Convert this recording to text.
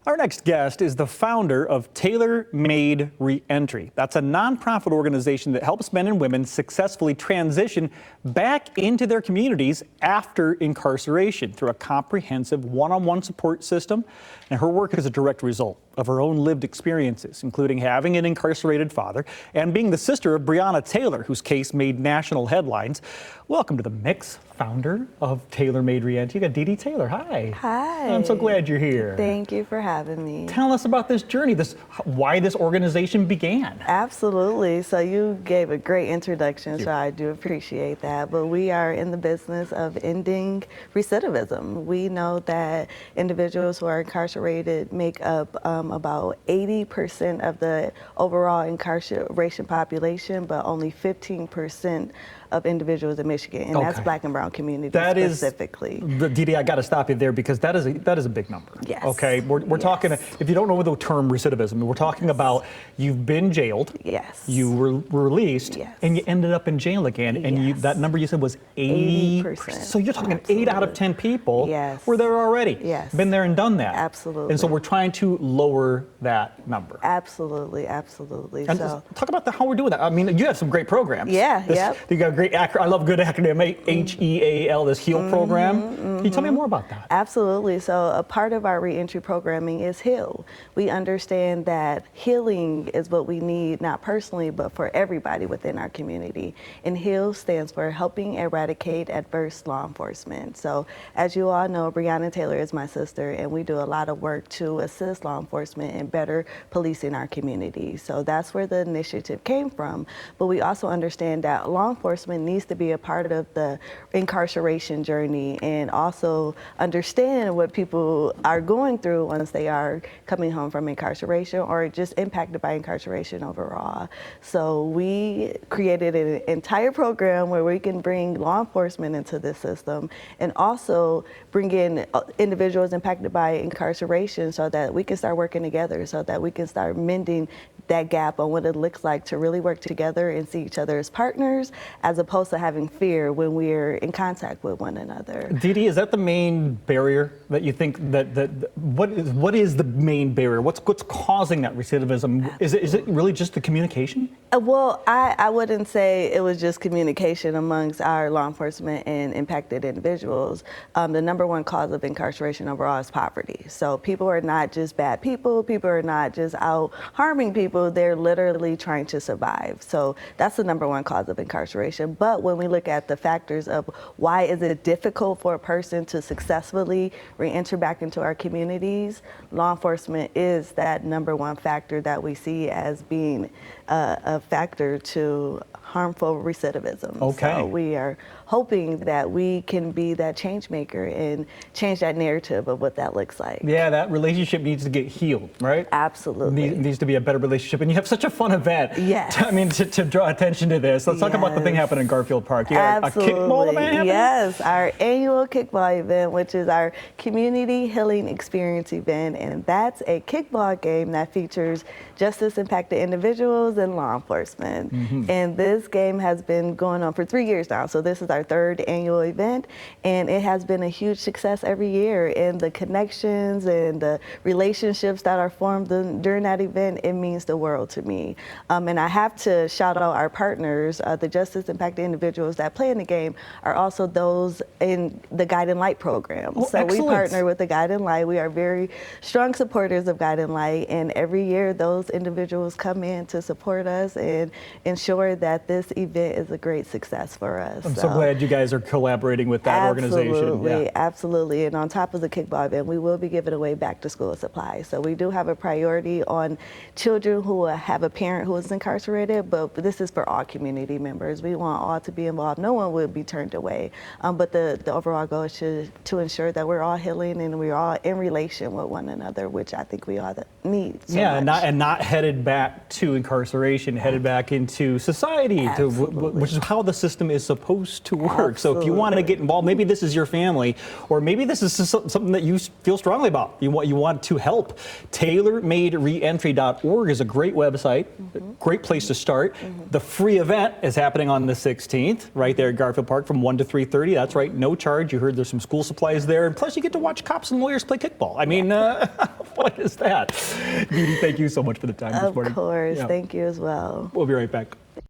Our next guest is the founder of Tailor-Made Reentry. That's a nonprofit organization that helps men and women successfully transition back into their communities after incarceration through a comprehensive one-on-one support system. And her work is a direct result of her own lived experiences, including having an incarcerated father and being the sister of Breonna Taylor, whose case made national headlines. Welcome to the mix, founder of Tailor-Made Reentry. You got Dee Dee Taylor. Hi. Hi. I'm so glad you're here. Thank you for having me. Tell us about this journey, why this organization began. Absolutely. So you gave a great introduction, so I do appreciate that. But we are in the business of ending recidivism. We know that individuals who are incarcerated make up about 80% of the overall incarceration population, but only 15% of individuals in Michigan, and that's Black and brown communities specifically. Dee Dee, I got to stop you there because that is a big number. Yes. Okay, we're talking. If you don't know the term recidivism, we're talking about you've been jailed. Yes. You were released. Yes. And you ended up in jail again, and that number you said was 80%. So you're talking Absolutely. 8 out of 10 people Yes. were there already. Yes. Been there and done that. Absolutely. And so we're trying to lower that number. Absolutely, absolutely. And so talk about how we're doing that. I mean, you have some great programs. Yeah. You got a great I love good acronym, HEAL, this HEAL program. Can you tell me more about that? Absolutely. So a part of our reentry programming is heal. We understand that healing is what we need, not personally, but for everybody within our community. And HEAL stands for Helping Eradicate Adverse Law Enforcement. So as you all know, Breonna Taylor is my sister, and we do a lot of work to assist law enforcement in better policing our community. So that's where the initiative came from. But we also understand that law enforcement needs to be a part of the incarceration journey and also understand what people are going through once they are coming home from incarceration or just impacted by incarceration overall. So we created an entire program where we can bring law enforcement into this system and also bring in individuals impacted by incarceration so that we can start working together, so that we can start mending that gap on what it looks like to really work together and see each other as partners, as opposed to having fear when we're in contact with one another. Dee Dee, is that the main barrier that you think what is the main barrier? What's causing that recidivism? Is it really just the communication? Well, I wouldn't say it was just communication amongst our law enforcement and impacted individuals. The number one cause of incarceration overall is poverty. So people are not just bad people. People are not just out harming people. They're literally trying to survive. So that's the number one cause of incarceration. But when we look at the factors of why is it difficult for a person to successfully re-enter back into our communities, law enforcement is that number one factor that we see as being a factor to harmful recidivism. Okay. So we are hoping that we can be that change maker and change that narrative of what that looks like. Yeah, that relationship needs to get healed, right? Absolutely. Needs to be a better relationship. And you have such a fun event. Yes. To draw attention to this. Let's talk about the thing happening in Garfield Park. You got a kickball event happening? Yes, our annual kickball event, which is our community healing experience event. And that's a kickball game that features justice impacted individuals and law enforcement. And this game has been going on for 3 years now. So this is our third annual event, and it has been a huge success every year. And the connections and the relationships that are formed during that event, it means the world to me. And I have to shout out our partners. The justice impacted individuals that play in the game are also those in the Guide and Light program. So excellent. We partner with the Guide and Light. We are very strong supporters of Guide and Light, and every year those individuals come in to support us and ensure that this event is a great success for us. I'm so glad you guys are collaborating with that organization. Absolutely. And on top of the kickball event, we will be giving away back to school supplies. So we do have a priority on children who have a parent who is incarcerated, but this is for all community members. We want all to be involved. No one will be turned away. But the overall goal is to ensure that we're all healing and we're all in relation with one another, which I think we all need so much. And not headed back to incarceration, headed back into society, which is how the system is supposed to work. Absolutely. So if you want to get involved, maybe this is your family, or maybe this is something that you feel strongly about. You want to help. TailorMadeReentry.org is a great website, great place to start. The free event is happening on the 16th, right there at Garfield Park from 1 to 3:30. That's right, no charge. You heard there's some school supplies there, and plus you get to watch cops and lawyers play kickball. I mean, what is that? Beauty, thank you so much for the time this morning. Of course. Yeah. Thank you as well. We'll be right back.